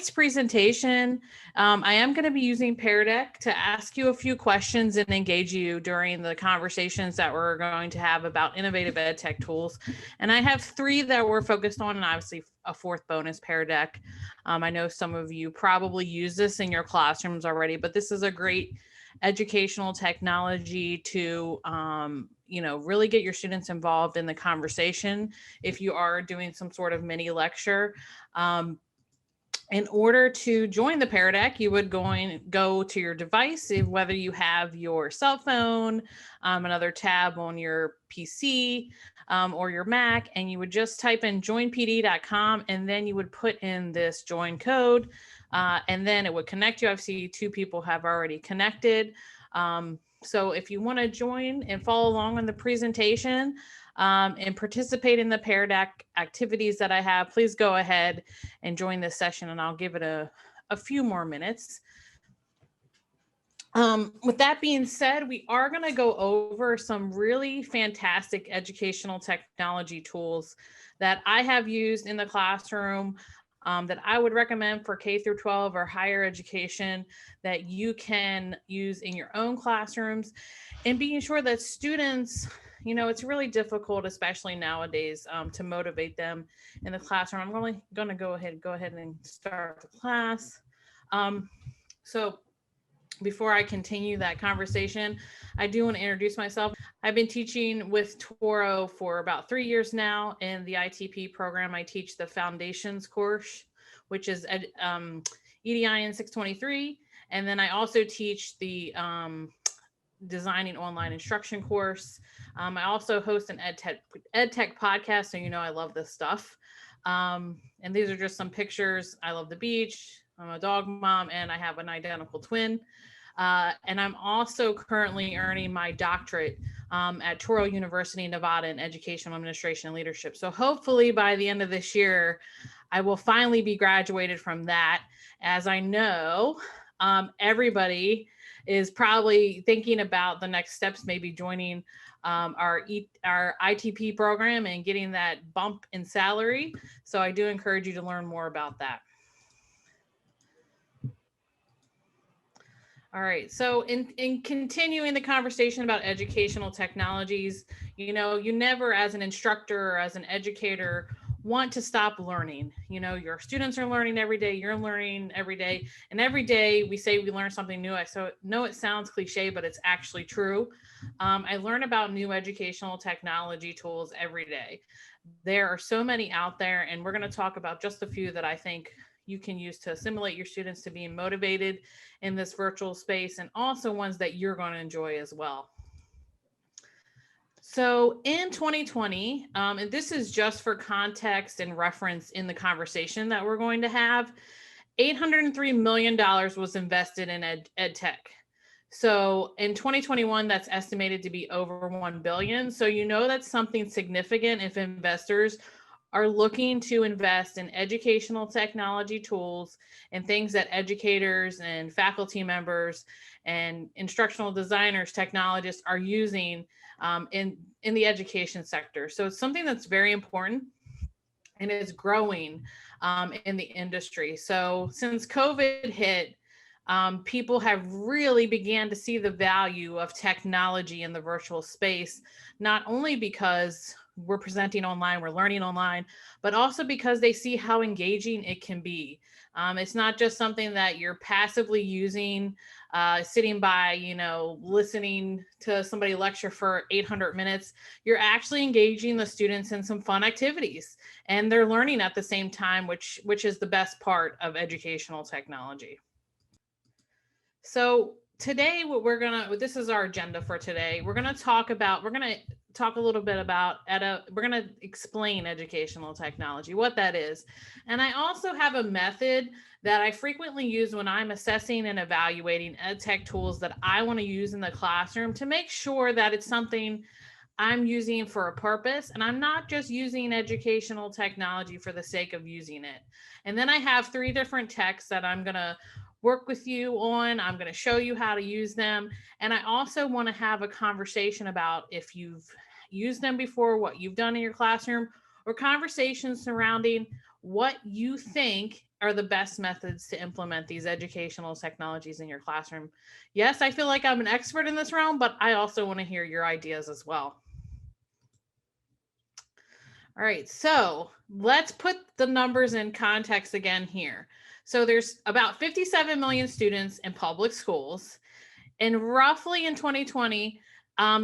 tonight's presentation, I am going to be using Pear Deck to ask you a few questions and engage you during the conversations that we're going to have about innovative ed tech tools. And I have 3 that we're focused on, and obviously a 4th bonus, Pear Deck. I know some of you probably use this in your classrooms already, but this is a great educational technology to really get your students involved in the conversation if you are doing some sort of mini lecture. In order to join the Pear Deck, you would go to your device, whether you have your cell phone, another tab on your PC, or your Mac, and you would just type in joinpd.com, and then you would put in this join code, and then it would connect you. I've seen 2 people have already connected. So if you want to join and follow along on the presentation, and participate in the Pear Deck activities that I have, please go ahead and join this session, and I'll give it a few more minutes. With that being said, we are going to go over some really fantastic educational technology tools that I have used in the classroom, that I would recommend for K through 12 or higher education that you can use in your own classrooms, and being sure that students, it's really difficult, especially nowadays, to motivate them in the classroom. I'm really going to go ahead and start the class. So before I continue that conversation, I do want to introduce myself. I've been teaching with Toro for about 3 years now. In the ITP program, I teach the foundations course, which is EDIN 623. And then I also teach the designing online instruction course. I also host an EdTech podcast, so I love this stuff. And these are just some pictures. I love the beach. I'm a dog mom, and I have an identical twin. And I'm also currently earning my doctorate at Toro University, Nevada, in educational administration and leadership. So hopefully by the end of this year, I will finally be graduated from that, as I know everybody is probably thinking about the next steps, maybe joining our ITP program and getting that bump in salary. So I do encourage you to learn more about that. All right, so in continuing the conversation about educational technologies, you never, as an instructor or as an educator, want to stop learning. Your students are learning every day, you're learning every day, and every day we say we learn something new. I know it sounds cliche, but it's actually true. I learn about new educational technology tools every day. There are so many out there, and we're going to talk about just a few that I think you can use to assimilate your students to being motivated in this virtual space, and also ones that you're going to enjoy as well. So in 2020, and this is just for context and reference in the conversation that we're going to have, $803 million was invested in ed tech. So in 2021, that's estimated to be over 1 billion. So that's something significant if investors are looking to invest in educational technology tools and things that educators and faculty members and instructional designers, technologists are using in the education sector. So it's something that's very important, and it's growing in the industry. So since COVID hit, people have really began to see the value of technology in the virtual space, not only because we're presenting online, we're learning online, but also because they see how engaging it can be. It's not just something that you're passively using, sitting by, listening to somebody lecture for 800 minutes. You're actually engaging the students in some fun activities, and they're learning at the same time, which is the best part of educational technology. So today, this is our agenda for today. We're going to talk a little bit about, we're going to explain educational technology, what that is. And I also have a method that I frequently use when I'm assessing and evaluating ed tech tools that I want to use in the classroom to make sure that it's something I'm using for a purpose, and I'm not just using educational technology for the sake of using it. And then I have 3 different texts that I'm going to work with you on. I'm going to show you how to use them. And I also want to have a conversation about if you've used them before, what you've done in your classroom, or conversations surrounding what you think are the best methods to implement these educational technologies in your classroom. Yes, I feel like I'm an expert in this realm, but I also want to hear your ideas as well. All right, so let's put the numbers in context again here. So there's about 57 million students in public schools, and roughly in 2020,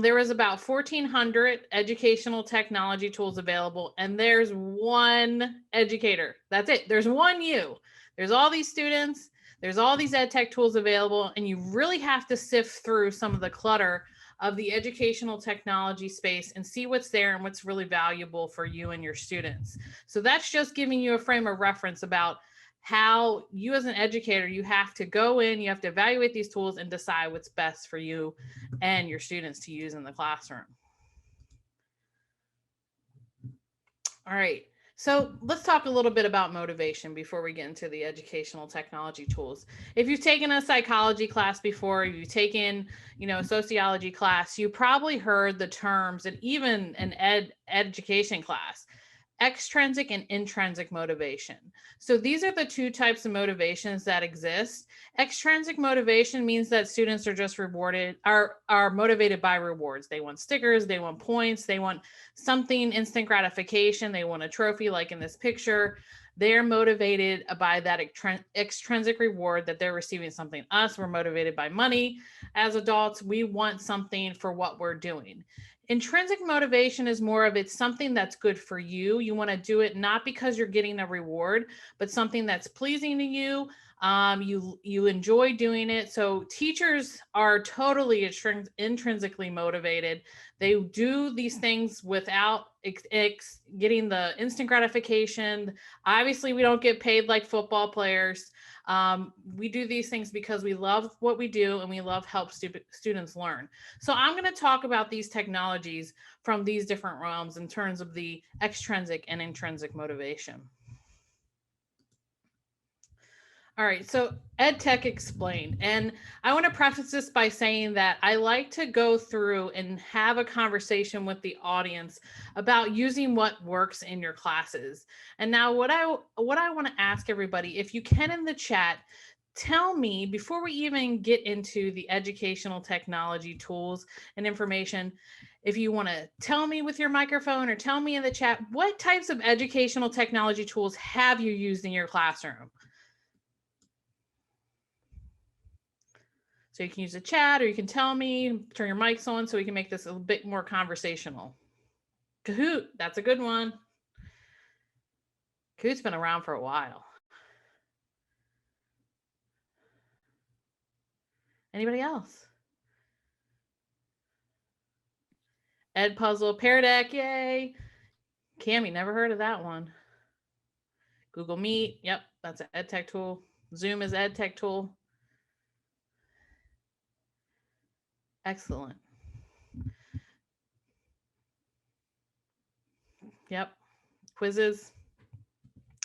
there was about 1,400 educational technology tools available, and there's one educator. That's it. There's one you. There's all these students, there's all these ed tech tools available, and you really have to sift through some of the clutter of the educational technology space and see what's there and what's really valuable for you and your students. So that's just giving you a frame of reference about how you as an educator, you have to go in, you have to evaluate these tools and decide what's best for you and your students to use in the classroom. All right, so let's talk a little bit about motivation before we get into the educational technology tools. If you've taken a psychology class before, you've taken, a sociology class, you probably heard the terms, and even an education class, extrinsic and intrinsic motivation. So these are the two types of motivations that exist. Extrinsic motivation means that students are just are motivated by rewards. They want stickers, they want points, they want something, instant gratification, they want a trophy like in this picture. They're motivated by that extrinsic reward that they're receiving something. Us, we're motivated by money. As adults, we want something for what we're doing. Intrinsic motivation is more of it's something that's good for you. You want to do it not because you're getting a reward, but something that's pleasing to you. You enjoy doing it. So teachers are totally intrinsically motivated. They do these things without getting the instant gratification. Obviously, we don't get paid like football players. We do these things because we love what we do and we love help students learn. So I'm going to talk about these technologies from these different realms in terms of the extrinsic and intrinsic motivation. All right, so EdTech Explained. And I want to preface this by saying that I like to go through and have a conversation with the audience about using what works in your classes. And now what I want to ask everybody, if you can in the chat, tell me, before we even get into the educational technology tools and information, if you want to tell me with your microphone or tell me in the chat, what types of educational technology tools have you used in your classroom? So you can use the chat or you can tell me, turn your mics on so we can make this a bit more conversational. Kahoot, that's a good one. Kahoot's been around for a while. Anybody else? Ed Puzzle, Pear Deck, yay. Cami, never heard of that one. Google Meet, yep, that's an EdTech tool. Zoom is an EdTech tool. Excellent. Yep. Quizzes,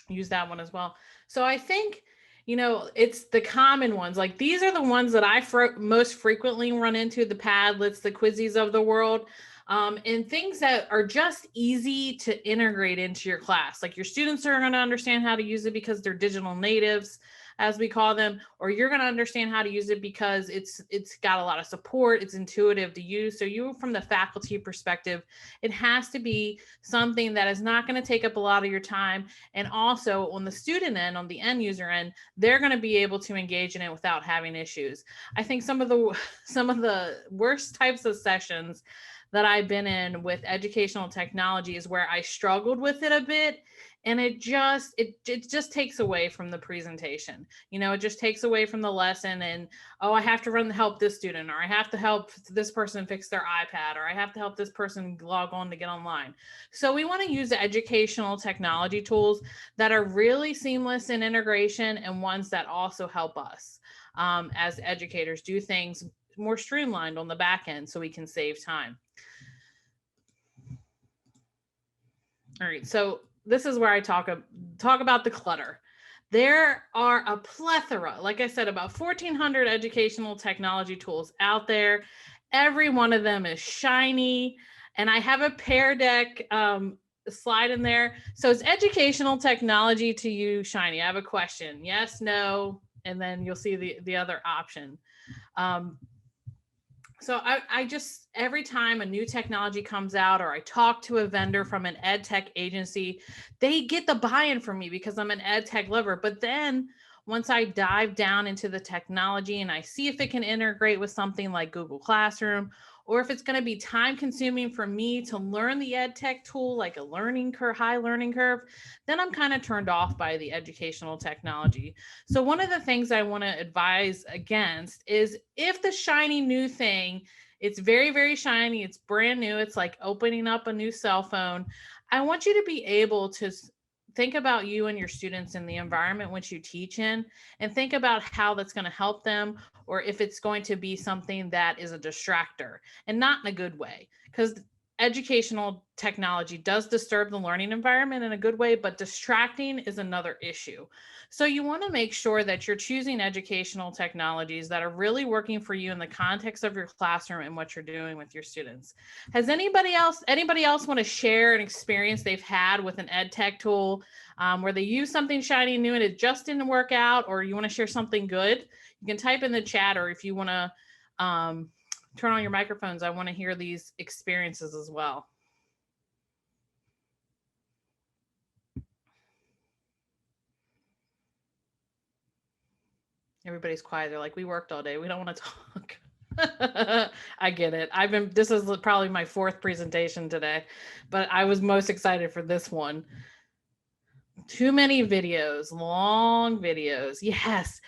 use that one as well. So I think, it's the common ones. Like these are the ones that I most frequently run into, the Padlets, the Quizzes of the world, and things that are just easy to integrate into your class. Like your students are going to understand how to use it because they're digital natives, as we call them, or you're going to understand how to use it because it's got a lot of support, it's intuitive to use. So you, from the faculty perspective, it has to be something that is not going to take up a lot of your time. And also on the student end, on the end user end, they're going to be able to engage in it without having issues. I think some of the worst types of sessions that I've been in with educational technology is where I struggled with it a bit. And it just takes away from the presentation. It just takes away from the lesson. And, oh, I have to help this student, or I have to help this person fix their iPad, or I have to help this person log on to get online. So we want to use educational technology tools that are really seamless in integration and ones that also help us as educators do things more streamlined on the back end so we can save time. All right, so this is where I talk about the clutter. There are a plethora, like I said, about 1,400 educational technology tools out there. Every one of them is shiny. And I have a Pear Deck slide in there. So is educational technology to you shiny? I have a question. Yes, no, and then you'll see the other option. So I just, every time a new technology comes out or I talk to a vendor from an ed tech agency, they get the buy-in from me because I'm an ed tech lover. But then once I dive down into the technology and I see if it can integrate with something like Google Classroom, or if it's going to be time consuming for me to learn the ed tech tool, like a learning curve, high learning curve, then I'm kind of turned off by the educational technology. So one of the things I want to advise against is, if the shiny new thing, it's very, very shiny, it's brand new, it's like opening up a new cell phone, I want you to be able to think about you and your students in the environment which you teach in, and think about how that's going to help them, or if it's going to be something that is a distractor, and not in a good way, because educational technology does disturb the learning environment in a good way, but distracting is another issue. So you want to make sure that you're choosing educational technologies that are really working for you in the context of your classroom and what you're doing with your students. Has anybody else want to share an experience they've had with an ed tech tool where they use something shiny new and it just didn't work out, or you want to share something good? You can type in the chat, or if you want to turn on your microphones, I want to hear these experiences as well. Everybody's quiet. They're like, we worked all day. We don't want to talk. I get it. This is probably my 4th presentation today, but I was most excited for this one. Too many videos, long videos. Yes.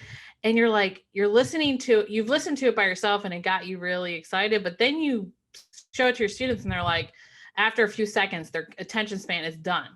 And you're like, you've listened to it by yourself and it got you really excited, but then you show it to your students and they're like, after a few seconds, their attention span is done.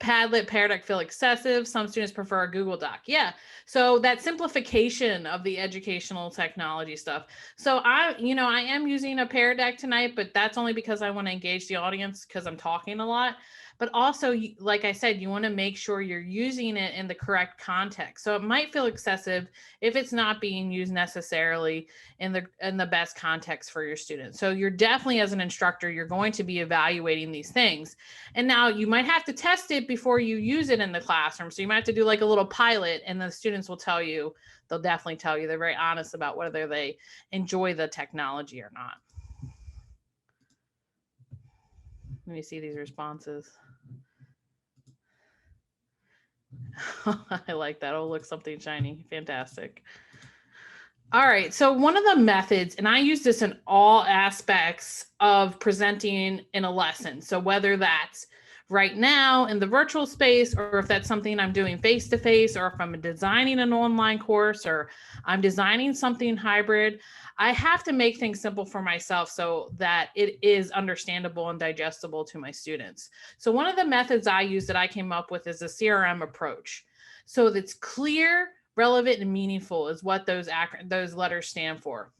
Padlet, Pear Deck feel excessive. Some students prefer a Google Doc. Yeah. So that simplification of the educational technology stuff. So I am using a Pear Deck tonight, but that's only because I want to engage the audience because I'm talking a lot. But also, like I said, you want to make sure you're using it in the correct context. So it might feel excessive if it's not being used necessarily in the best context for your students. So you're definitely, as an instructor, you're going to be evaluating these things. And now you might have to test it before you use it in the classroom. So you might have to do like a little pilot, and the students will tell you, they'll definitely tell you, they're very honest about whether they enjoy the technology or not. Let me see these responses. I like that. Oh, look, something shiny. Fantastic. All right. So one of the methods, and I use this in all aspects of presenting in a lesson. So whether that's right now in the virtual space, or if that's something I'm doing face-to-face, or if I'm designing an online course, or I'm designing something hybrid, I have to make things simple for myself so that it is understandable and digestible to my students. So one of the methods I use that I came up with is a CRM approach. So that's clear, relevant, and meaningful is what those letters stand for.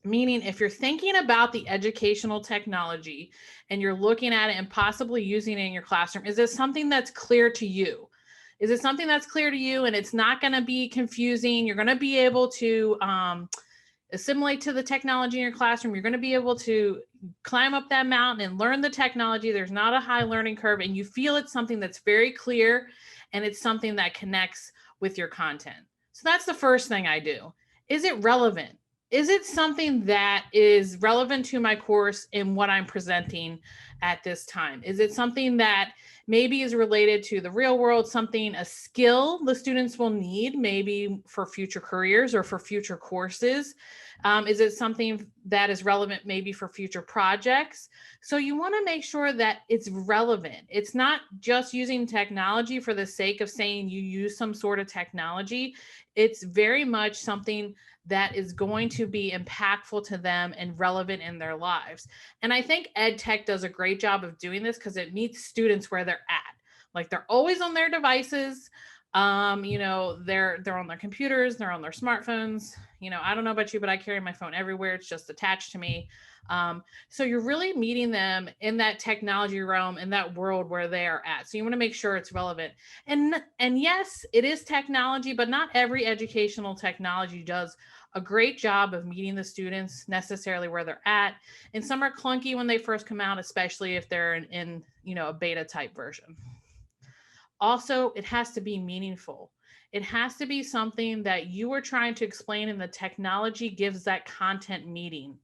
Meaning, if you're thinking about the educational technology and you're looking at it and possibly using it in your classroom, is it something that's clear to you? Is it something that's clear to you and it's not going to be confusing? You're going to be able to assimilate to the technology in your classroom. You're going to be able to climb up that mountain and learn the technology. There's not a high learning curve, and you feel it's something that's very clear and it's something that connects with your content. So that's the first thing I do. Is it relevant? Is it something that is relevant to my course in what I'm presenting at this time? Is it something that maybe is related to the real world, a skill the students will need maybe for future careers or for future courses? Is it something that is relevant maybe for future projects? So you want to make sure that it's relevant. It's not just using technology for the sake of saying you use some sort of technology. It's very much something that is going to be impactful to them and relevant in their lives. And I think ed tech does a great job of doing this because it meets students where they're at. Like, they're always on their devices. They're on their computers, they're on their smartphones. You know, I don't know about you, but I carry my phone everywhere. It's just attached to me. So you're really meeting them in that technology realm, in that world where they are at. So you want to make sure it's relevant. And yes, it is technology, but not every educational technology does a great job of meeting the students necessarily where they're at. And some are clunky when they first come out, especially if they're in you know, a beta type version. Also, it has to be meaningful. It has to be something that you are trying to explain, and the technology gives that content meaning.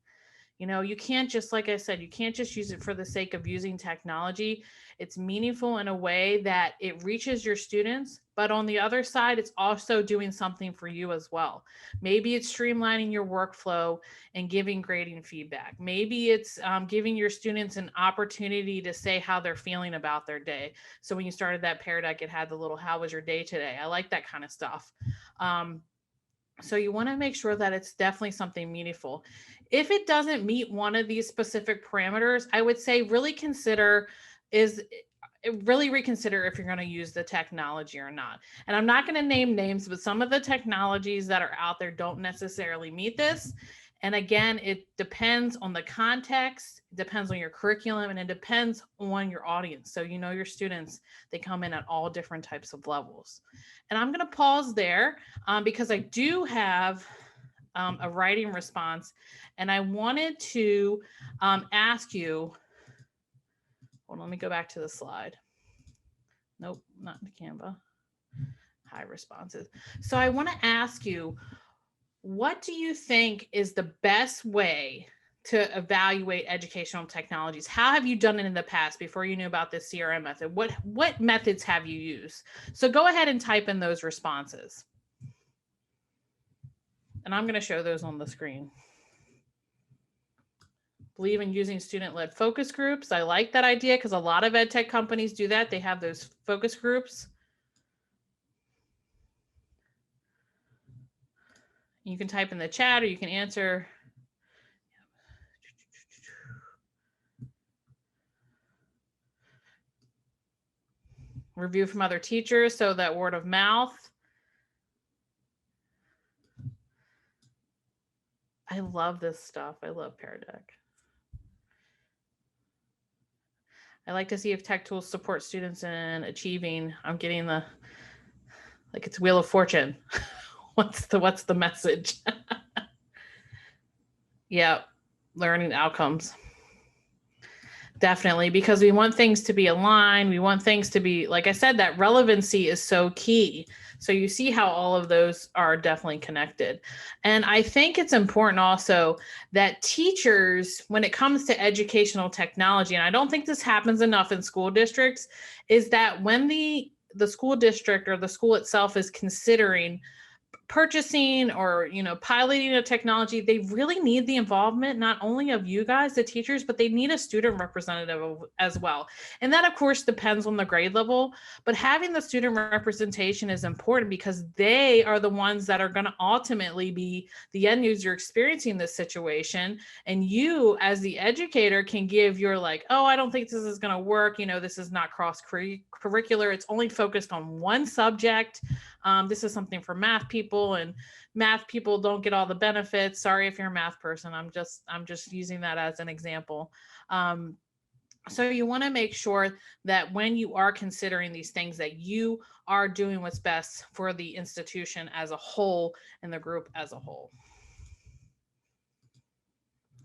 You know, you can't just, like I said, you can't just use it for the sake of using technology. It's meaningful in a way that it reaches your students, but on the other side, it's also doing something for you as well. Maybe it's streamlining your workflow and giving grading feedback. Maybe it's giving your students an opportunity to say how they're feeling about their day. So when you started that Pear Deck, it had the little, how was your day today? I like that kind of stuff. So you want to make sure that it's definitely something meaningful. If it doesn't meet one of these specific parameters, I would say really reconsider if you're going to use the technology or not. And I'm not going to name names, but some of the technologies that are out there don't necessarily meet this. And again, it depends on the context, it depends on your curriculum, and it depends on your audience. So you know your students, they come in at all different types of levels. And I'm going to pause there because I do have a writing response, and I wanted to ask you, hold on, let me go back to the slide. Nope, not in Canva. High responses. So I want to ask you, what do you think is the best way to evaluate educational technologies? How have you done it in the past before you knew about this CRM method? What methods have you used? So go ahead and type in those responses. And I'm going to show those on the screen. Believe in using student-led focus groups. I like that idea because a lot of ed tech companies do that. They have those focus groups. You can type in the chat or you can answer. Review from other teachers, so that word of mouth. I love this stuff. I love Pear Deck. I like to see if tech tools support students in achieving. I'm getting the, like it's Wheel of Fortune. What's the message? Yeah, learning outcomes. Definitely, because we want things to be aligned. We want things to be, like I said, that relevancy is so key. So you see how all of those are definitely connected. And I think it's important also that teachers, when it comes to educational technology, and I don't think this happens enough in school districts, is that when the school district or the school itself is considering purchasing or, you know, piloting a technology, they really need the involvement not only of you guys, the teachers, but they need a student representative as well. And that of course depends on the grade level, but having the student representation is important because they are the ones that are going to ultimately be the end user experiencing this situation. And you as the educator can give your like, oh, I don't think this is going to work. You know, this is not cross curricular. It's only focused on one subject. This is something for math people, and math people don't get all the benefits. Sorry if you're a math person. I'm just using that as an example. So you want to make sure that when you are considering these things that you are doing what's best for the institution as a whole and the group as a whole.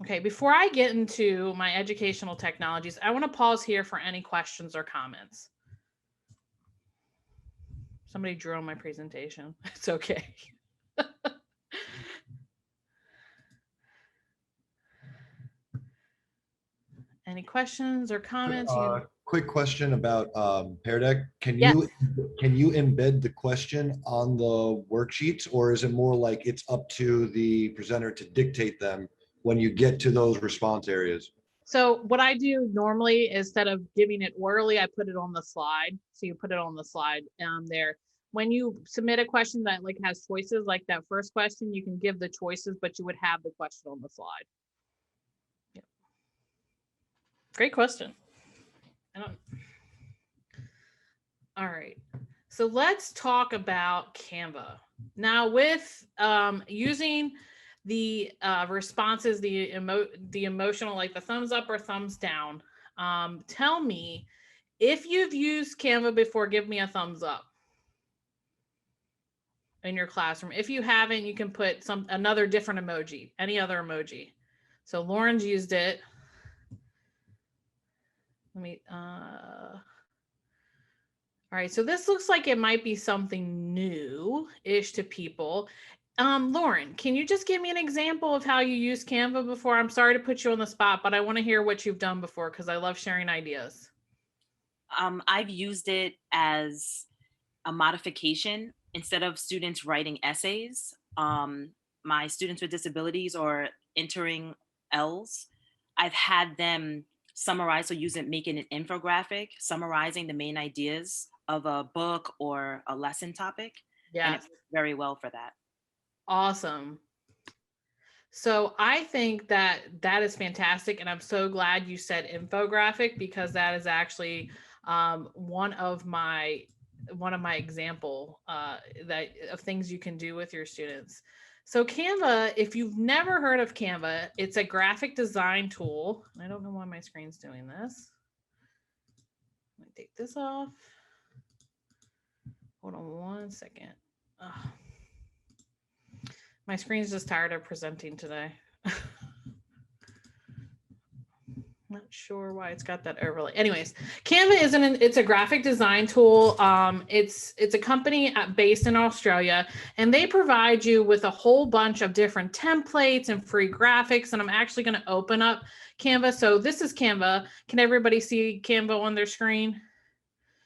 Okay, before I get into my educational technologies, I want to pause here for any questions or comments. Somebody drew on my presentation. It's okay. Any questions or comments? Quick question about Pear Deck. Can Yes. you embed the question on the worksheets, or is it more like it's up to the presenter to dictate them when you get to those response areas? So what I do normally, instead of giving it orally, I put it on the slide. So you put it on the slide there. When you submit a question that like has choices, like that first question, you can give the choices, but you would have the question on the slide. Yeah. Great question. All right. So let's talk about Canva. Now with using the responses, the emotional, like the thumbs up or thumbs down, tell me if you've used Canva before, give me a thumbs up in your classroom. If you haven't, you can put another different emoji, any other emoji. So Lauren's used it. Let me, all right, so this looks like it might be something new-ish to people. Lauren, can you just give me an example of how you used Canva before? I'm sorry to put you on the spot, but I want to hear what you've done before because I love sharing ideas. I've used it as a modification. Instead of students writing essays, my students with disabilities or entering L's, I've had them summarize, so making an infographic, summarizing the main ideas of a book or a lesson topic. And it Yes. works very well for that. Awesome. So I think that that is fantastic. And I'm so glad you said infographic because that is actually one of my example that of things you can do with your students. So Canva, if you've never heard of Canva, it's a graphic design tool. I don't know why my screen's doing this. Let me take this off. Hold on one second. Ugh. My screen's just tired of presenting today. Not sure why it's got that overlay. Anyways, Canva it's a graphic design tool. It's a company based in Australia, and they provide you with a whole bunch of different templates and free graphics. And I'm actually going to open up Canva. So this is Canva. Can everybody see Canva on their screen?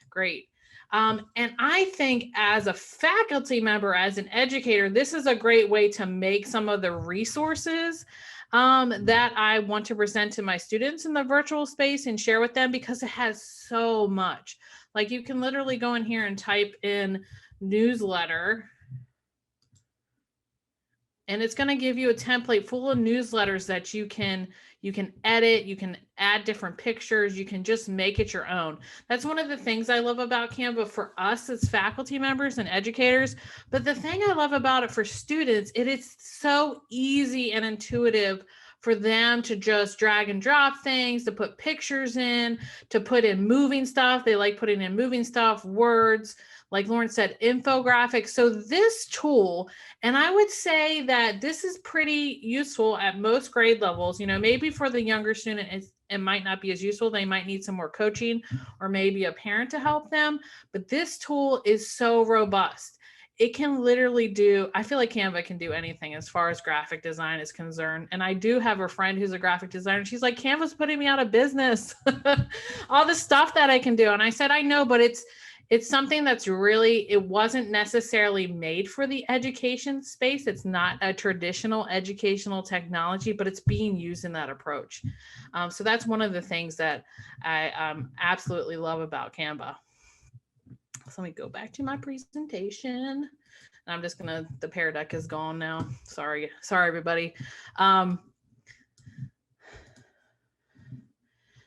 Great. And I think as a faculty member, as an educator, this is a great way to make some of the resources that I want to present to my students in the virtual space and share with them because it has so much. Like you can literally go in here and type in newsletter, and it's going to give you a template full of newsletters that you can edit, you can add different pictures, you can just make it your own. That's one of the things I love about Canva for us as faculty members and educators. But the thing I love about it for students, it is so easy and intuitive for them to just drag and drop things, to put pictures in, to put in moving stuff. They like putting in moving stuff, words, like Lauren said, infographics. So this tool, and I would say that this is pretty useful at most grade levels. You know, maybe for the younger student, it might not be as useful. They might need some more coaching or maybe a parent to help them. But this tool is so robust. It can literally do, I feel like Canva can do anything as far as graphic design is concerned. And I do have a friend who's a graphic designer. She's like, Canva's putting me out of business. All the stuff that I can do. And I said, I know, but it's something that's really, it wasn't necessarily made for the education space. It's not a traditional educational technology, but it's being used in that approach. So that's one of the things that I absolutely love about Canva. So let me go back to my presentation. I'm just gonna, the Pear Deck is gone now. Sorry everybody.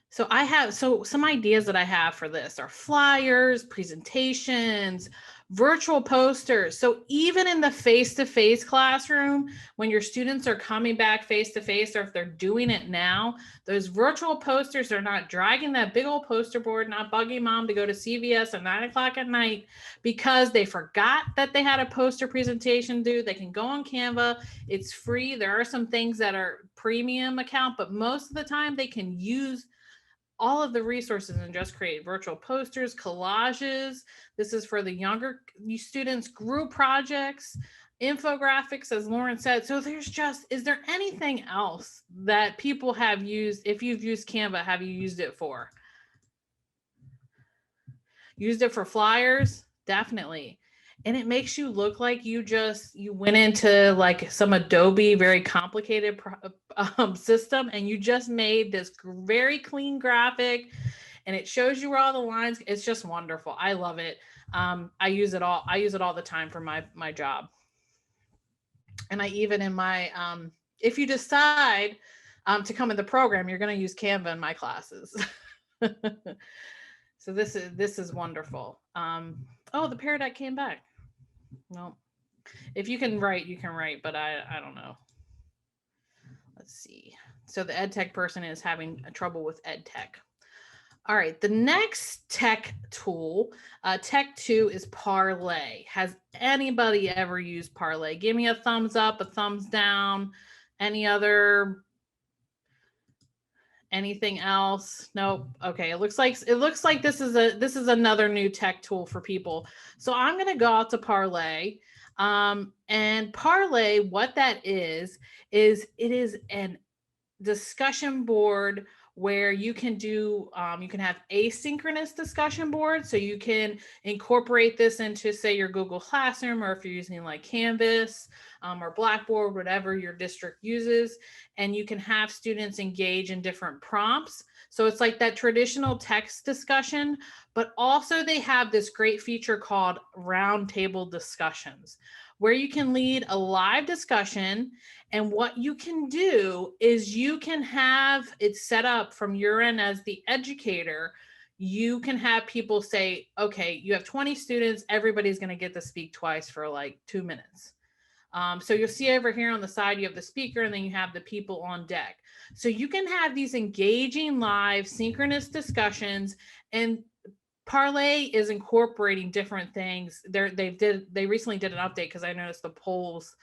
So I have, some ideas that I have for this are flyers, presentations, virtual posters. So even in the face-to-face classroom, when your students are coming back face-to-face, or if they're doing it now, those virtual posters are not dragging that big old poster board, not bugging mom to go to CVS at 9 o'clock at night because they forgot that they had a poster presentation due. They can go on Canva. It's free. There are some things that are premium account, but most of the time they can use all of the resources and just create virtual posters, collages. This is for the younger students, group projects, infographics, as Lauren said. So there's just, is there anything else that people have used? If you've used Canva, have you used it for? Used it for flyers? Definitely. And it makes you look like you went into like some Adobe, very complicated system, and you just made this very clean graphic, and it shows you where all the lines. It's just wonderful. I love it. I use it all. I use it all the time for my job. And I even in my, if you decide to come in the program, you're going to use Canva in my classes. So this is wonderful. Oh, the Pear Deck came back. No. If you can write, you can write, but I don't know. Let's see. So the ed tech person is having trouble with ed tech. All right, the next tech tool, tech 2, is Parlay. Has anybody ever used Parlay? Give me a thumbs up, a thumbs down. Anything else? Nope. Okay, it looks like this is another new tech tool for people. So I'm going to go out to Parlay. And Parlay, what that is it is an discussion board where you can do you can have asynchronous discussion boards, so you can incorporate this into, say, your Google Classroom, or if you're using like Canvas or Blackboard, whatever your district uses, and you can have students engage in different prompts. So it's like that traditional text discussion, but also they have this great feature called roundtable discussions, where you can lead a live discussion. And what you can do is you can have it set up from your end as the educator. You can have people say, okay, you have 20 students, everybody's going to get to speak twice for like 2 minutes. So you'll see over here on the side, you have the speaker, and then you have the people on deck. So you can have these engaging live synchronous discussions, and Parlay is incorporating different things. They recently did an update, because I noticed the polls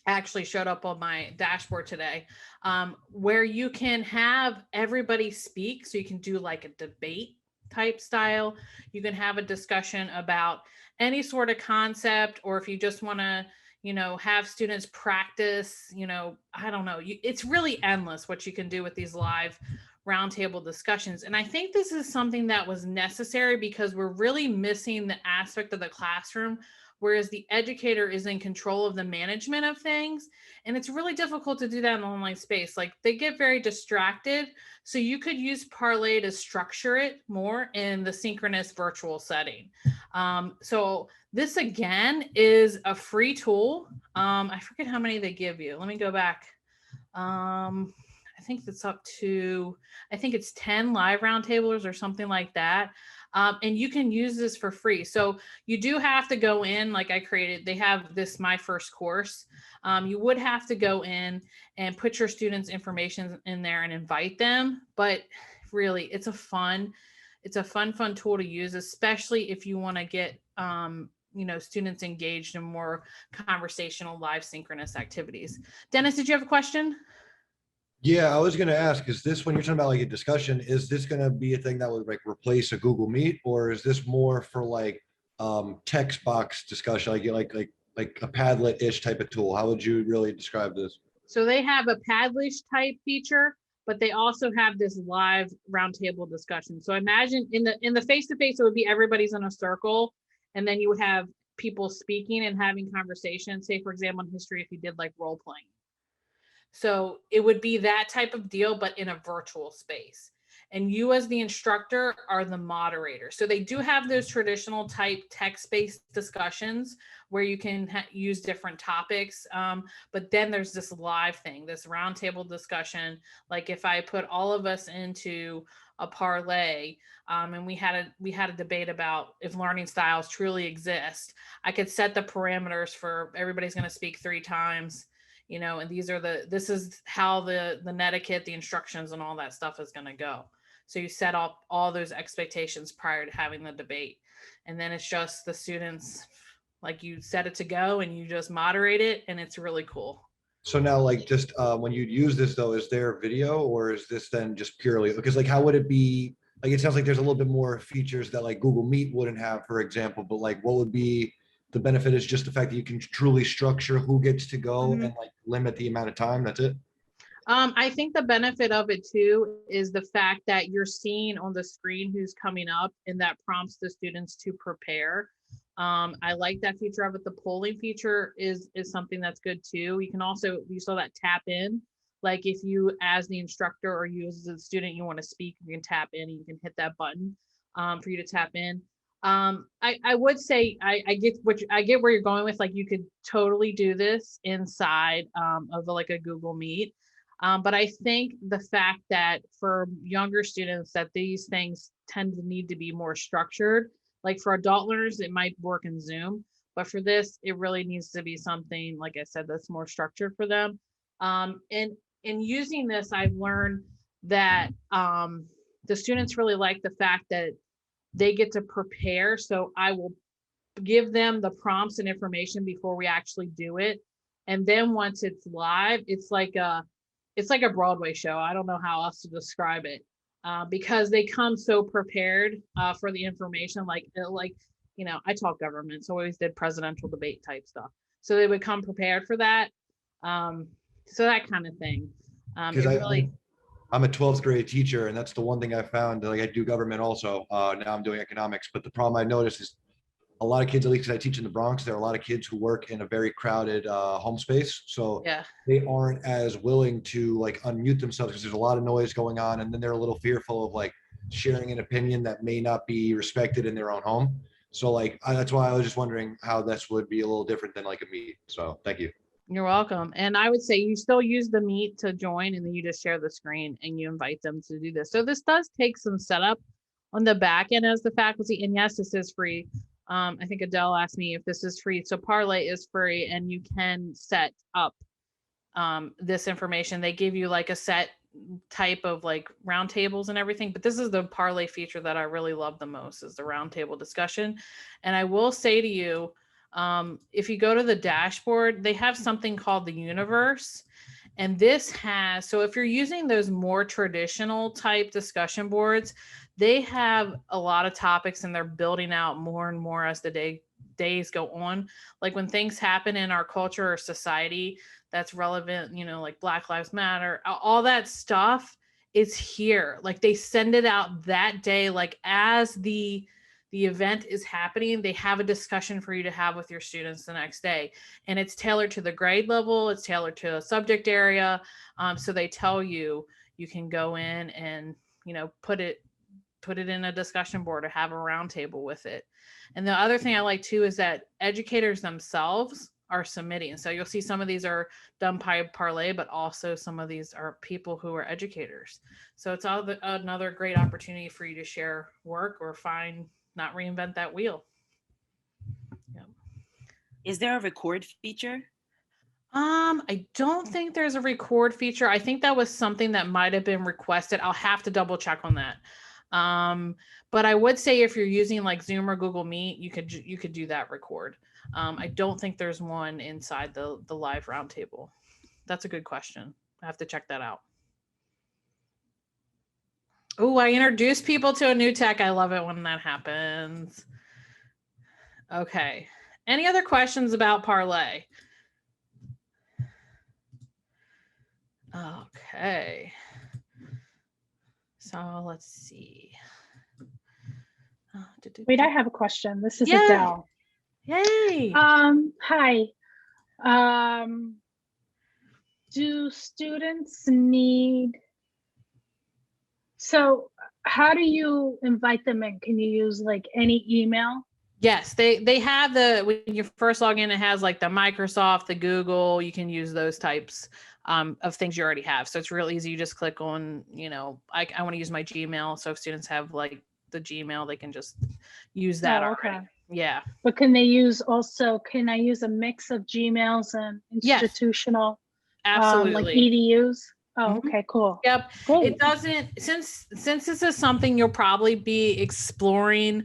actually showed up on my dashboard today, where you can have everybody speak. So you can do like a debate type style. You can have a discussion about any sort of concept, or if you just want to, have students practice, I don't know. It's really endless what you can do with these live roundtable discussions. And I think this is something that was necessary, because we're really missing the aspect of the classroom, whereas the educator is in control of the management of things. And it's really difficult to do that in the online space. Like, they get very distracted. So you could use Parlay to structure it more in the synchronous virtual setting. So this, again, is a free tool. I forget how many they give you. Let me go back. I think it's up to, I think it's 10 live roundtables or something like that. And you can use this for free. So you do have to go in, like I created, they have this My First Course. You would have to go in and put your students' information in there and invite them. But really, it's a fun tool to use, especially if you want to get, students engaged in more conversational live synchronous activities. Dennis, did you have a question? Yeah, I was going to ask, is this, when you're talking about like a discussion, is this going to be a thing that would like replace a Google Meet, or is this more for like text box discussion, like a Padlet-ish type of tool? How would you really describe this? So they have a Padlet type feature, but they also have this live roundtable discussion. So imagine in the face-to-face, it would be everybody's in a circle, and then you would have people speaking and having conversations. Say, for example, in history, if you did like role playing. So it would be that type of deal, but in a virtual space. And you, as the instructor, are the moderator. So they do have those traditional type text-based discussions where you can use different topics. But then there's this live thing, this roundtable discussion. Like if I put all of us into a parlay, and we had a debate about if learning styles truly exist, I could set the parameters for everybody's going to speak 3 times. And this is how the netiquette, the instructions, and all that stuff is going to go. So you set up all those expectations prior to having the debate. And then it's just the students, like, you set it to go and you just moderate it, and it's really cool. So now, like, just when you use this though, is there video, or is this then just purely, because like, how would it be? Like, it sounds like there's a little bit more features that like Google Meet wouldn't have, for example, but like, what would be the benefit? Is just the fact that you can truly structure who gets to go and like limit the amount of time. That's it. I think the benefit of it too is the fact that you're seeing on the screen who's coming up, and that prompts the students to prepare. I like that feature of it. The polling feature is something that's good too. You can also, you saw that tap in, like if you as the instructor or you as the student, you want to speak, you can tap in and you can hit that button for you to tap in. I would say I get where you're going with, like, you could totally do this inside of like a Google Meet. But I think the fact that for younger students that these things tend to need to be more structured, like for adult learners, it might work in Zoom, But for this, it really needs to be something, like I said, that's more structured for them. And in using this, I've learned that the students really like the fact that they get to prepare. So I will give them the prompts and information before we actually do it. And then once it's live, it's like a Broadway show. I don't know how else to describe it, because they come so prepared for the information. Like, I taught government, so I always did presidential debate type stuff. So they would come prepared for that. So that kind of thing. Because I'm a 12th grade teacher, and that's the one thing I found. Like, I do government also. Now I'm doing economics, but the problem I noticed is a lot of kids, at least because I teach in the Bronx, there are a lot of kids who work in a very crowded home space. So Yeah. they aren't as willing to like unmute themselves because there's a lot of noise going on. And then they're a little fearful of like sharing an opinion that may not be respected in their own home. So like, that's why I was just wondering how this would be a little different than like a meet. So thank you. You're welcome. And I would say you still use the Meet to join, and then you just share the screen and you invite them to do this. So this does take some setup on the back end as the faculty. And yes, this is free. I think Adele asked me if this is free. So Parlay is free, and you can set up this information. They give you like a set type of like roundtables and everything, but this is the Parlay feature that I really love the most, is the roundtable discussion. And I will say to you, if you go to the dashboard, they have something called the universe. And this has, so if you're using those more traditional type discussion boards, they have a lot of topics, and they're building out more and more as the days go on. Like when things happen in our culture or society that's relevant, like Black Lives Matter, all that stuff is here. Like they send it out that day, like as the event is happening, they have a discussion for you to have with your students the next day. And it's tailored to the grade level. It's tailored to a subject area. So they tell you, you can go in and, put it in a discussion board or have a roundtable with it. And the other thing I like too is that educators themselves are submitting. So you'll see some of these are done by Parlay, but also some of these are people who are educators. So it's another great opportunity for you to share work or not reinvent that wheel. Yeah. Is there a record feature? I don't think there's a record feature. I think that was something that might have been requested. I'll have to double check on that. But I would say if you're using like Zoom or Google Meet, you could do that record. I don't think there's one inside the live roundtable. That's a good question. I have to check that out. Oh, I introduce people to a new tech. I love it when that happens. Okay. Any other questions about Parlay? Okay. So let's see. Wait, I have a question. This is Yay. Adele. Yay. Hi. Do students need, so how do you invite them in? Can you use like any email? Yes, they have when you first log in, it has like the Microsoft, the Google, you can use those types of things you already have. So it's real easy. You just click on, I want to use my Gmail. So if students have like the Gmail, they can just use that already. Yeah. But can I use a mix of Gmails and institutional? Yes, absolutely. Like EDUs? Oh, okay, cool. Yep. Great. It doesn't, since this is something you'll probably be exploring,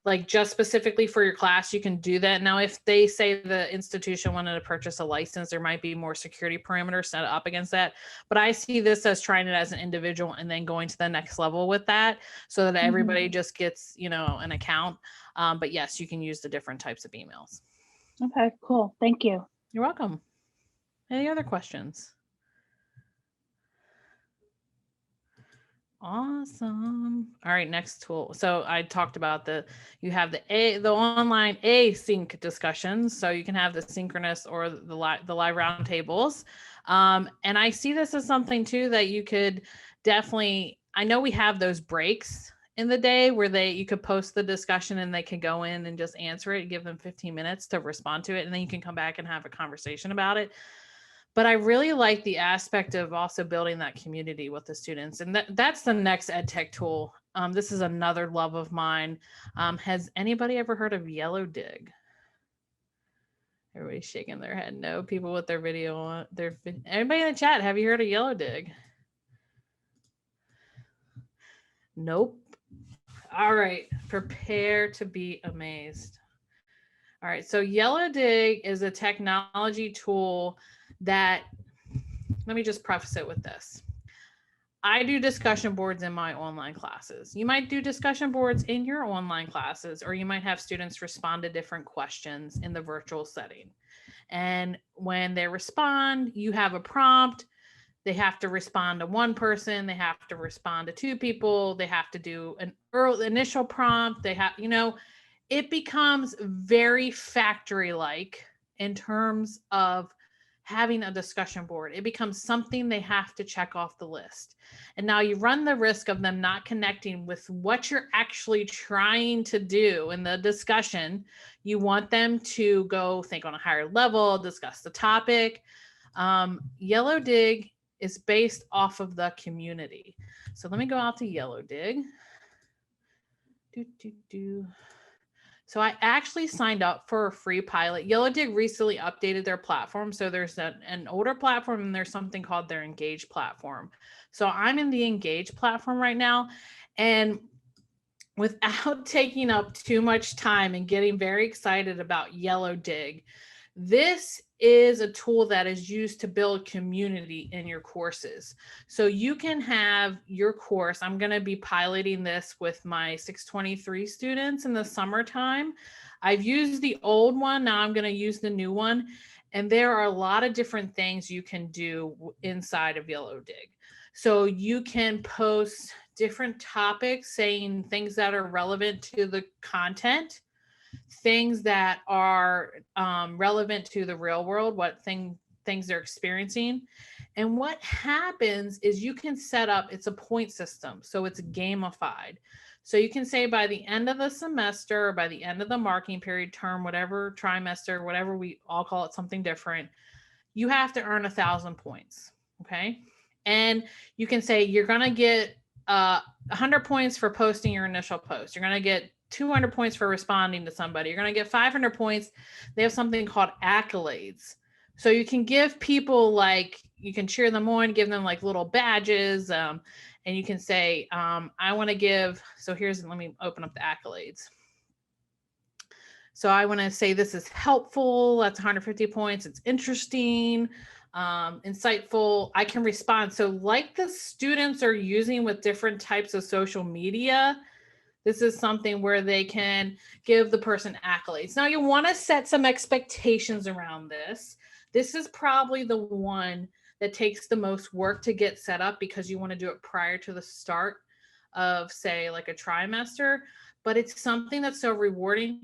like just specifically for your class, you can do that. Now, if they say the institution wanted to purchase a license, there might be more security parameters set up against that. But I see this as trying it as an individual and then going to the next level with that so that everybody just gets, an account. But yes, you can use the different types of emails. Okay, cool. Thank you. You're welcome. Any other questions? Awesome. All right, next tool. So I talked about you have the online async discussions. So you can have the synchronous or the live roundtables. And I see this as something too that you could definitely, I know we have those breaks in the day where you could post the discussion and they can go in and just answer it, give them 15 minutes to respond to it. And then you can come back and have a conversation about it. But I really like the aspect of also building that community with the students. And that's the next EdTech tool. This is another love of mine. Has anybody ever heard of Yellowdig? Everybody's shaking their head. No, people with their video on. Everybody in the chat, have you heard of Yellowdig? Nope. All right, prepare to be amazed. All right, so Yellowdig is a technology tool that, let me just preface it with this. I do discussion boards in my online classes. You might do discussion boards in your online classes, or you might have students respond to different questions in the virtual setting. And when they respond, you have a prompt. They have to respond to one person. They have to respond to two people. They have to do an initial prompt. They have, it becomes very factory-like in terms of having a discussion board. It becomes something they have to check off the list. And now you run the risk of them not connecting with what you're actually trying to do in the discussion. You want them to go think on a higher level, discuss the topic. Yellowdig is based off of the community. So let me go out to Yellowdig. So I actually signed up for a free pilot. Yellowdig recently updated their platform. So there's an older platform and there's something called their Engage platform. So I'm in the Engage platform right now. And without taking up too much time and getting very excited about Yellowdig, this is a tool that is used to build community in your courses. So you can have your course. I'm going to be piloting this with my 623 students in the summertime. I've used the old one. Now I'm going to use the new one. And there are a lot of different things you can do inside of Yellowdig. So you can post different topics, saying things that are relevant to the content, things that are relevant to the real world, what things they're experiencing. And what happens is you can set up, it's a point system, so it's gamified. So you can say by the end of the semester, or by the end of the marking period, term, whatever, trimester, whatever, we all call it something different, you have to earn 1,000 points, okay? And you can say you're gonna get 100 points for posting your initial post. You're gonna get 200 points for responding to somebody. You're going to get 500 points. They have something called accolades. So you can give people, like, you can cheer them on, give them like little badges. And you can say, I want to give, so let me open up the accolades. So I want to say this is helpful. That's 150 points. It's interesting, insightful. I can respond. So like the students are using with different types of social media, this is something where they can give the person accolades. Now you want to set some expectations around this. This is probably the one that takes the most work to get set up because you want to do it prior to the start of, say, like a trimester, but it's something that's so rewarding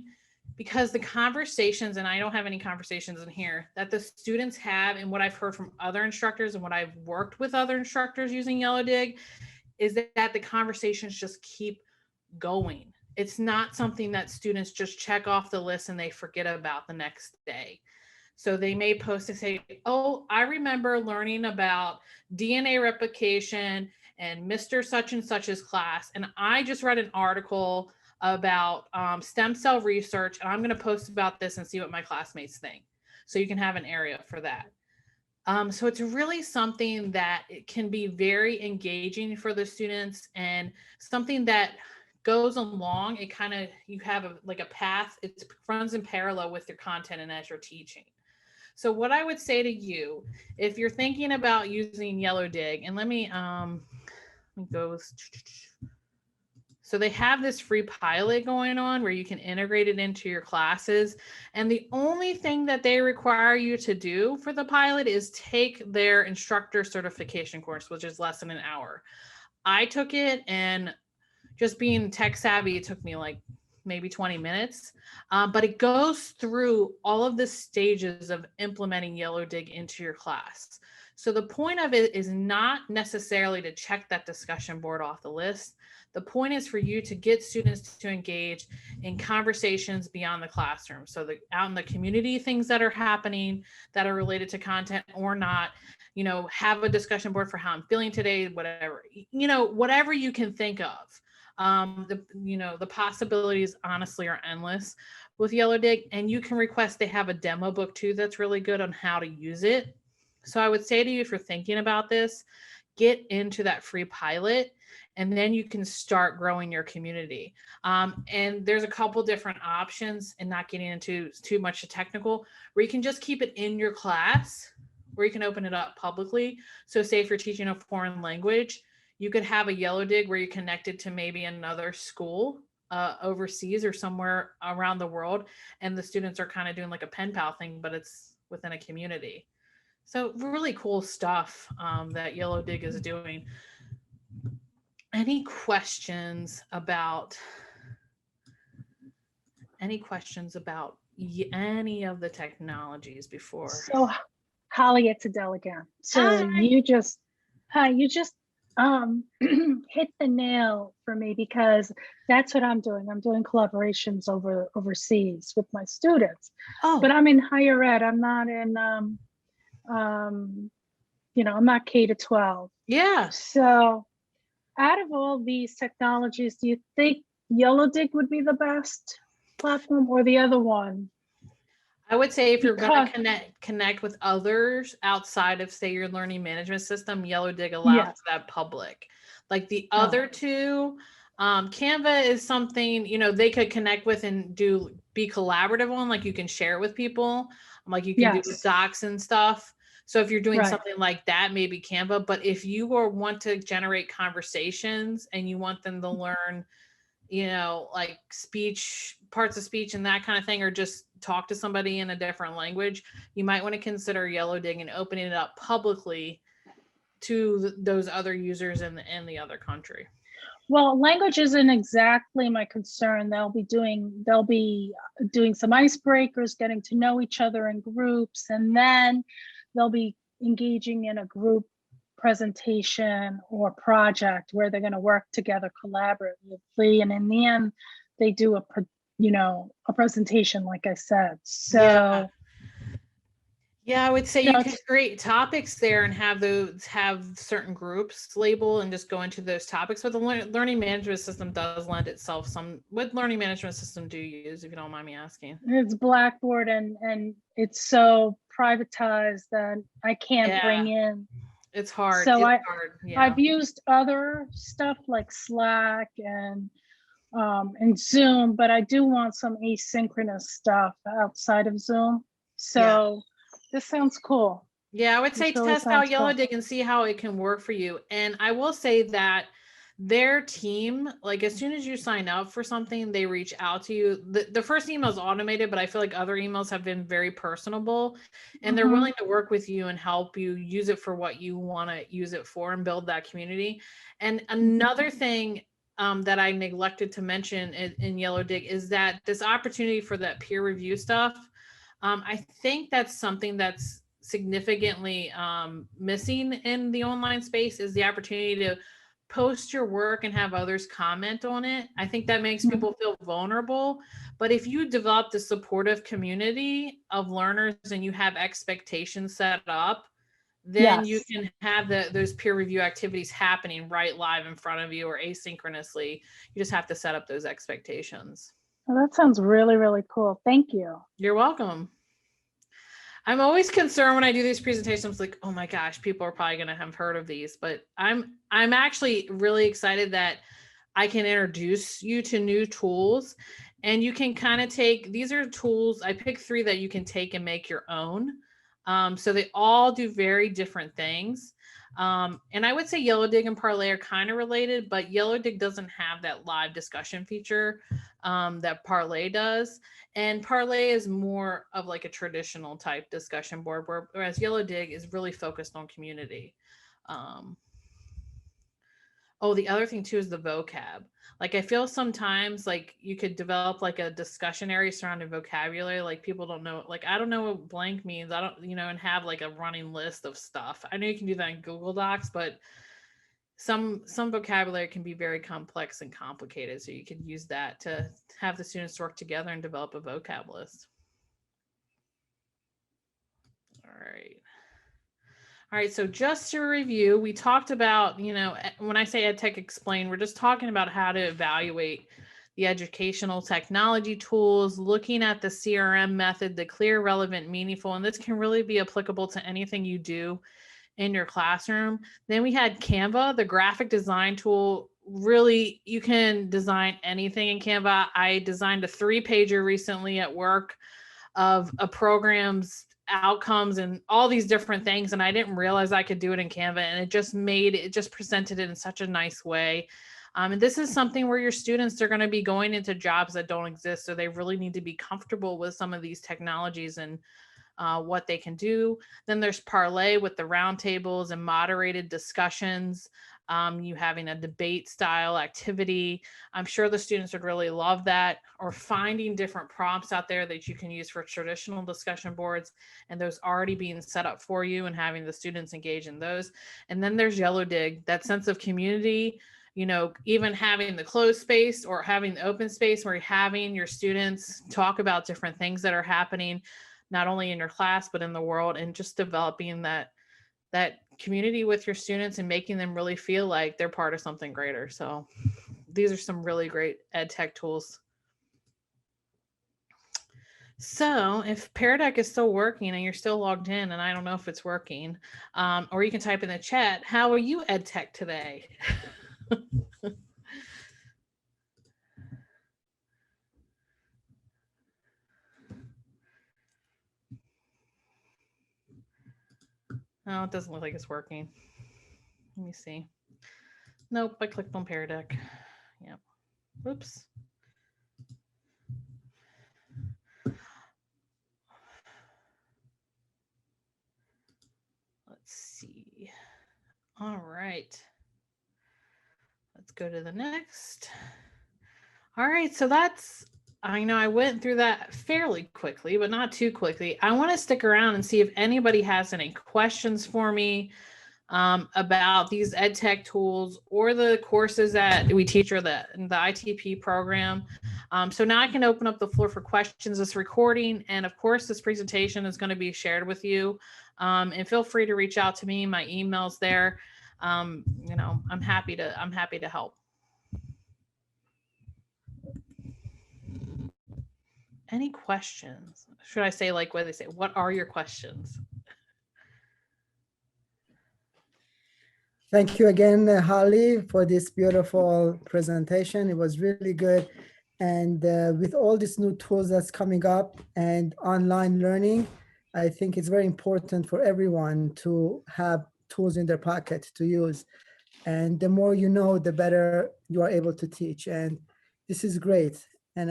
because the conversations, and I don't have any conversations in here, that the students have, and what I've heard from other instructors and what I've worked with other instructors using Yellowdig, is that the conversations just keep going. It's not something that students just check off the list and they forget about the next day. So they may post to say, oh, I remember learning about DNA replication and Mr. Such and Such's class, and I just read an article about stem cell research, and I'm going to post about this and see what my classmates think. So you can have an area for that. So it's really something that it can be very engaging for the students and something that goes along. It kind of, you have a path, it runs in parallel with your content and as you're teaching. So what I would say to you, if you're thinking about using Yellowdig, and let me go. So they have this free pilot going on where you can integrate it into your classes. And the only thing that they require you to do for the pilot is take their instructor certification course, which is less than an hour. I took it, and just being tech savvy, it took me like maybe 20 minutes, but it goes through all of the stages of implementing Yellowdig into your class. So the point of it is not necessarily to check that discussion board off the list. The point is for you to get students to engage in conversations beyond the classroom. So out in the community, things that are happening that are related to content or not, have a discussion board for how I'm feeling today, whatever, whatever you can think of. The possibilities honestly are endless, with Yellowdig, and you can request they have a demo book too that's really good on how to use it. So I would say to you, if you're thinking about this, get into that free pilot, and then you can start growing your community. And there's a couple different options, and not getting into too much technical, where you can just keep it in your class, where you can open it up publicly. So say if you're teaching a foreign language, you could have a Yellowdig where you're connected to maybe another school overseas or somewhere around the world, and the students are kind of doing like a pen pal thing, but it's within a community. So really cool stuff that Yellowdig is doing. Any questions about any of the technologies before? So Holly, it's Adele again. So Hi. you just hit the nail for me, because that's what I'm doing. I'm doing collaborations overseas with my students. Oh, But I'm in higher ed. I'm not in I'm not K to 12. yeah. So out of all these technologies, do you think Yellowdig would be the best platform, or the other one? I would say if you're going Because- to connect with others outside of, say, your learning management system, Yellowdig allows Yes. for that public. Like the other two, Canva is something, they could connect with and be collaborative on, like you can share it with people, like you can do with Yes. docs and stuff. So if you're doing Right. something like that, maybe Canva. But if you want to generate conversations and you want them to learn, like parts of speech and that kind of thing, or just talk to somebody in a different language, you might want to consider Yellowdig and opening it up publicly to those other users in the other country. Well, language isn't exactly my concern. They'll be doing some icebreakers, getting to know each other in groups, and then they'll be engaging in a group presentation or project where they're going to work together collaboratively. And in the end, they do a presentation, like I said. So yeah, I would say you could create topics there and have certain groups label and just go into those topics. But the learning management system does lend itself what learning management system do you use, if you don't mind me asking? It's Blackboard, and it's so privatized that I can't bring in. It's hard. So it's hard. Yeah. I've used other stuff like Slack and Zoom, but I do want some asynchronous stuff outside of Zoom. So this sounds cool. Yeah, I would say really test out sounds cool. Yellowdig and see how it can work for you. And I will say that their team, like as soon as you sign up for something, they reach out to you. The first email is automated, but I feel like other emails have been very personable, and they're willing to work with you and help you use it for what you want to use it for and build that community. And another thing that I neglected to mention in Yellowdig is that this opportunity for that peer review stuff, I think that's something that's significantly missing in the online space, is the opportunity to post your work and have others comment on it. I think that makes people feel vulnerable. But if you develop the supportive community of learners and you have expectations set up, then you can have those peer review activities happening right live in front of you or asynchronously. You just have to set up those expectations. Well, that sounds really, really cool. Thank you. You're welcome. I'm always concerned when I do these presentations, like, oh my gosh, people are probably going to have heard of these, but I'm actually really excited that I can introduce you to new tools, and you can kind of these are tools. I picked 3 that you can take and make your own. So they all do very different things. And I would say Yellowdig and Parlay are kind of related, but Yellowdig doesn't have that live discussion feature that Parlay does. And Parlay is more of like a traditional type discussion board, whereas Yellowdig is really focused on community. The other thing too is the vocab. Like I feel sometimes like you could develop like a discussion area surrounding vocabulary. Like people don't know, like I don't know what blank means. I don't, and have like a running list of stuff. I know you can do that in Google Docs, but some vocabulary can be very complex and complicated. So you could use that to have the students work together and develop a vocab list. All right, so just to review, we talked about, when I say EdTech Explain, we're just talking about how to evaluate the educational technology tools, looking at the CRM method, the clear, relevant, meaningful, and this can really be applicable to anything you do in your classroom. Then we had Canva, the graphic design tool. Really, you can design anything in Canva. I designed a 3-pager recently at work of a program's outcomes and all these different things. And I didn't realize I could do it in Canva. And it just presented it in such a nice way. And this is something where your students are going to be going into jobs that don't exist. So they really need to be comfortable with some of these technologies and what they can do. Then there's Parlay with the roundtables and moderated discussions. You having a debate style activity. I'm sure the students would really love that, or finding different prompts out there that you can use for traditional discussion boards and those already being set up for you and having the students engage in those. And then there's Yellowdig, that sense of community, you know, even having the closed space or having the open space where you're having your students talk about different things that are happening, not only in your class, but in the world, and just developing that community with your students and making them really feel like they're part of something greater. So these are some really great ed tech tools. So if Pear Deck is still working and you're still logged in, and I don't know if it's working, or you can type in the chat, how are you ed tech today? Oh, it doesn't look like it's working. Let me see. Nope, I clicked on Pear Deck. Yep. Oops. Let's see. All right. Let's go to the next. All right, so that's, I know I went through that fairly quickly, but not too quickly. I want to stick around and see if anybody has any questions for me about these ed tech tools or the courses that we teach, or the ITP program. So now I can open up the floor for questions. This recording, and of course, this presentation is going to be shared with you. And feel free to reach out to me. My email's there. You know, I'm happy to help. Any questions? Should I say, like what they say? What are your questions? Thank you again, Holly, for this beautiful presentation. It was really good. And with all these new tools that's coming up and online learning, I think it's very important for everyone to have tools in their pocket to use. And the more you know, the better you are able to teach. And this is great. And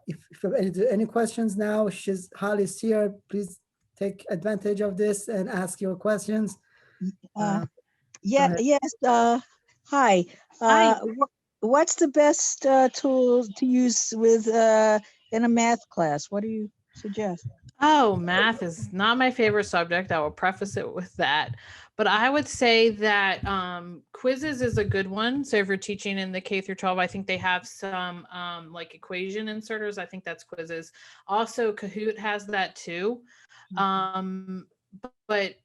if you have any questions now, Holly's here. Please take advantage of this and ask your questions. Yeah. Yes. Hi. Hi. What's the best tool to use with in a math class? What do you suggest? Oh, math is not my favorite subject. I will preface it with that. But I would say that quizzes is a good one. So if you're teaching in the K through 12, I think they have some like equation inserters. I think that's quizzes. Also, Kahoot has that too. But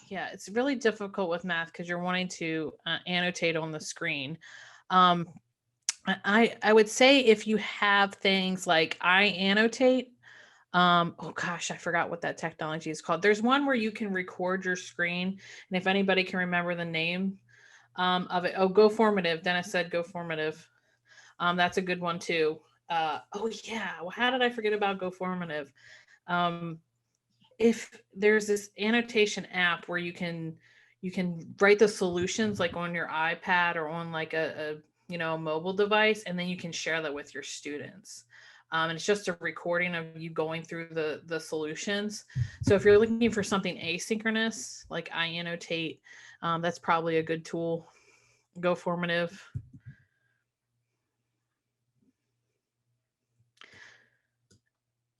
yeah, it's really difficult with math because you're wanting to annotate on the screen. I would say if you have things like iAnnotate, oh gosh, I forgot what that technology is called. There's one where you can record your screen, and if anybody can remember the name of it, Go Formative. Dennis said Go Formative. That's a good one too. Oh yeah, well, how did I forget about Go Formative? If there's this annotation app where you can write the solutions like on your iPad or on like a mobile device, and then you can share that with your students. And it's just a recording of you going through the solutions. So if you're looking for something asynchronous, like iAnnotate, that's probably a good tool. Go Formative.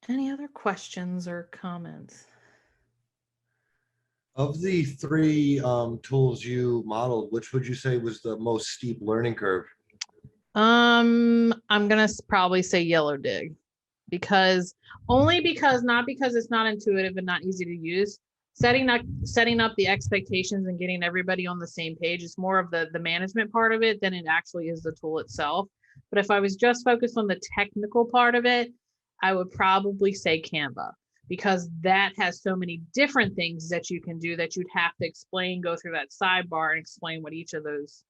Any other questions or comments? Of the three tools you modeled, which would you say was the most steep learning curve? I'm gonna probably say Yellowdig, not because it's not intuitive and not easy to use. Setting up the expectations and getting everybody on the same page is more of the management part of it than it actually is the tool itself. But if I was just focused on the technical part of it, I would probably say Canva, because that has so many different things that you can do that you'd have to explain, go through that sidebar and explain what each of those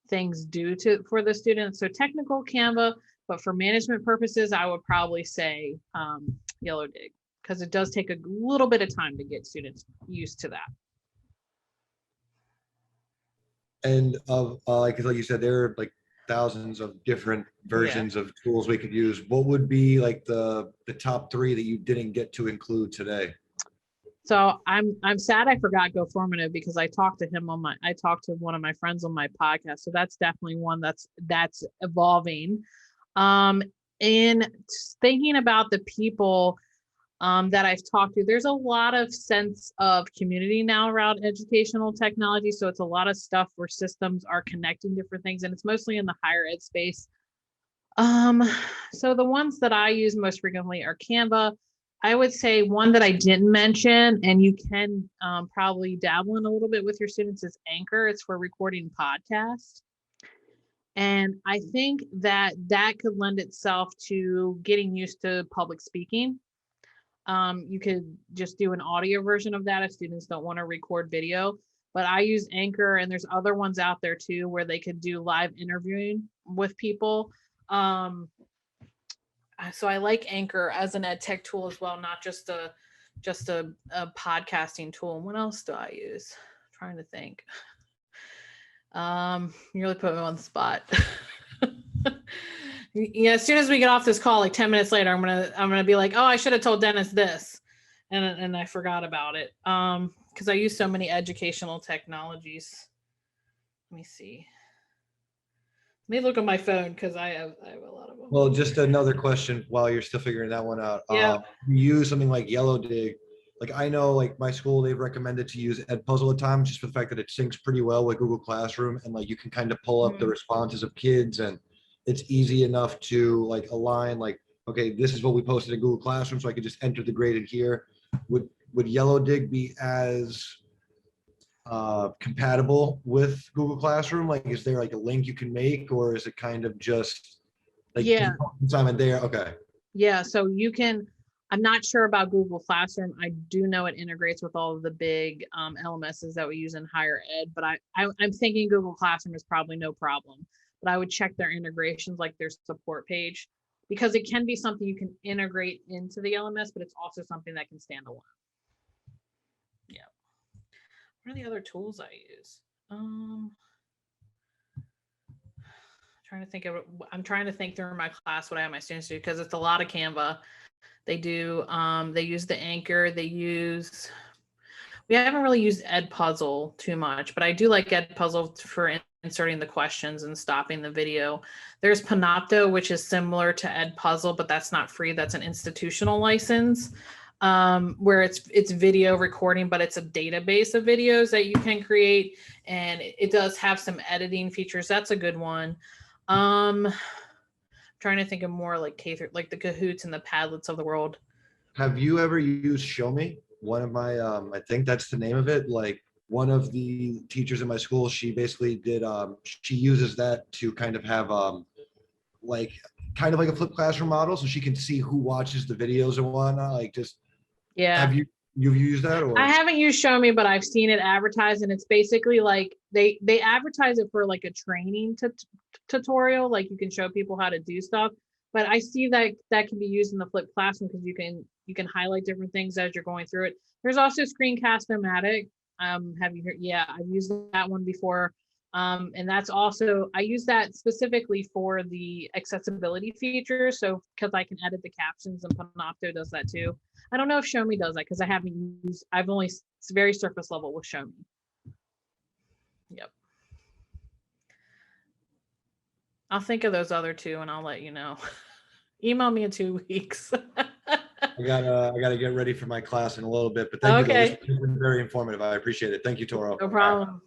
things do for the students. So technical Canva, but for management purposes, I would probably say Yellowdig, because it does take a little bit of time to get students used to that. And of like you said, there are like thousands of different versions of tools we could use. What would be like the top three that you didn't get to include today? So I'm sad I forgot GoFormative, because I talked to one of my friends on my podcast. So that's definitely one that's evolving. In thinking about the people that I've talked to, there's a lot of sense of community now around educational technology. So it's a lot of stuff where systems are connecting different things, and it's mostly in the higher ed space. So the ones that I use most frequently are Canva. I would say one that I didn't mention, and you can probably dabble in a little bit with your students, is Anchor. It's for recording podcasts. And I think that could lend itself to getting used to public speaking. You could just do an audio version of that if students don't want to record video. But I use Anchor, and there's other ones out there too where they could do live interviewing with people. So I like Anchor as an ed tech tool as well, not just a podcasting tool. And what else do I use? I'm trying to think. You really put me on the spot. Yeah, as soon as we get off this call, like 10 minutes later, I'm gonna be like, oh, I should have told Dennis this, and I forgot about it. Because I use so many educational technologies. Let me see. Let me look at my phone, because I have a lot of them. Well, just another question while you're still figuring that one out. Yeah. You use something like Yellowdig. Like I know, like my school, they've recommended to use Edpuzzle at times, just for the fact that it syncs pretty well with Google Classroom, and like you can kind of pull up the responses of kids, and it's easy enough to like align. Like, okay, this is what we posted in Google Classroom, so I could just enter the grade in here. Would Yellowdig be as compatible with Google Classroom? Like, is there like a link you can make, or is it kind of just like time and there? Okay. Yeah, so you can. I'm not sure about Google Classroom. I do know it integrates with all of the big LMSs that we use in higher ed, but I'm thinking Google Classroom is probably no problem. But I would check their integrations, like their support page, because it can be something you can integrate into the LMS, but it's also something that can stand alone. Yeah. What are the other tools I use? I'm trying to think through my class what I have my students do, because it's a lot of Canva. They do, they use the Anchor, we haven't really used Edpuzzle too much, but I do like Edpuzzle for inserting the questions and stopping the video. There's Panopto, which is similar to Edpuzzle, but that's not free. That's an institutional license, where it's video recording, but it's a database of videos that you can create. And it does have some editing features. That's a good one. Trying to think of more like like the Kahoots and the Padlets of the world. Have you ever used Show Me? One of my, I think that's the name of it. Like one of the teachers in my school, she basically did, she uses that to kind of have like kind of like a flipped classroom model, so she can see who watches the videos and whatnot. Like just, have you've used that? Or I haven't used Show Me, but I've seen it advertised, and it's basically like they advertise it for like a training tutorial, like you can show people how to do stuff. But I see that can be used in the flipped classroom, because you can highlight different things as you're going through it. There's also Screencast-O-Matic. Have you heard? Yeah, I've used that one before. And that's also, I use that specifically for the accessibility features. So because I can edit the captions, and Panopto does that too. I don't know if Show Me does that, because I've only, it's very surface level with Show Me. Yep. I'll think of those other two and I'll let you know. Email me in 2 weeks. I gotta get ready for my class in a little bit, but thank you. This has been very informative. I appreciate it. Thank you, Toro. No problem.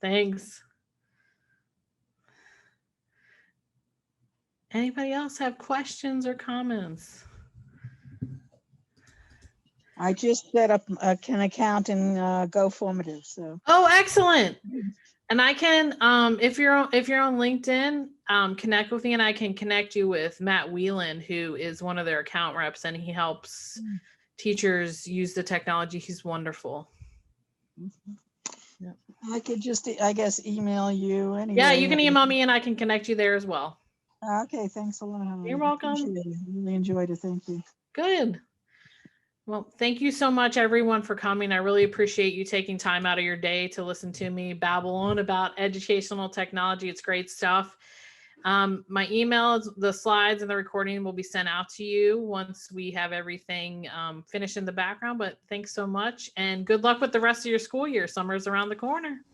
Thanks. Anybody else have questions or comments? I just set up an account in GoFormative, so. Oh, excellent. And I can, if you're on LinkedIn, connect with me, and I can connect you with Matt Whelan, who is one of their account reps, and he helps teachers use the technology. He's wonderful. Yep. I could just, I guess, email you anyway. Yeah, you can email me and I can connect you there as well. Okay, thanks a lot, Holly. You're welcome. Appreciate it. Really enjoyed it. Thank you. Good. Well, thank you so much, everyone, for coming. I really appreciate you taking time out of your day to listen to me babble on about educational technology. It's great stuff. My email, the slides and the recording will be sent out to you once we have everything finished in the background. But thanks so much, and good luck with the rest of your school year. Summer's around the corner.